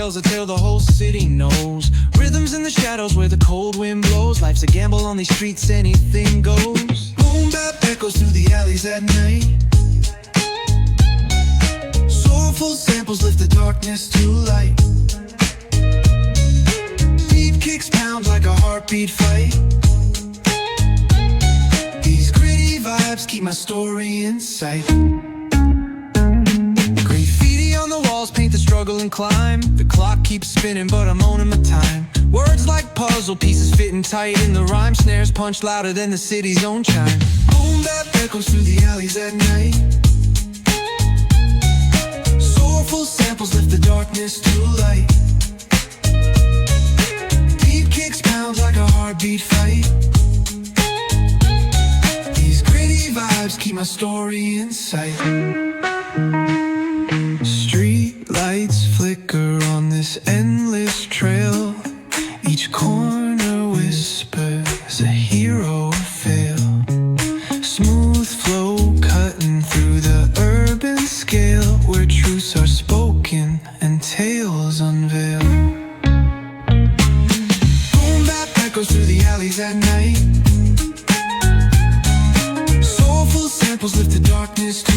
tells a tale the whole city knows. Rhythms in the shadows where the cold wind blows. Life's a gamble on these streets, anything goes. Boom bap echoes through the alleys at night. Soulful samples lift the darkness to light. Beat kicks pound like a heartbeat fight. These gritty vibes keep my story in sight. Graffiti on the walls paint the struggle and climb. The clock keeps spinning but I'm owning my time. Words like puzzle pieces fitting tight in the rhyme. Snares punch louder than the city's own chime. Boom bap echoes through the alleys at night. Soulful samples lift the darkness to light. Beat kicks pound like a heartbeat fight. These gritty vibes keep my story in sight. Street lights flicker on this endless trail. Each corner whispers a hero fail. Smooth flow cutting through the urban scale, where truths are spoken and tales unveil. Boom bap echoes through the alleys at night. Soulful samples lift the darkness to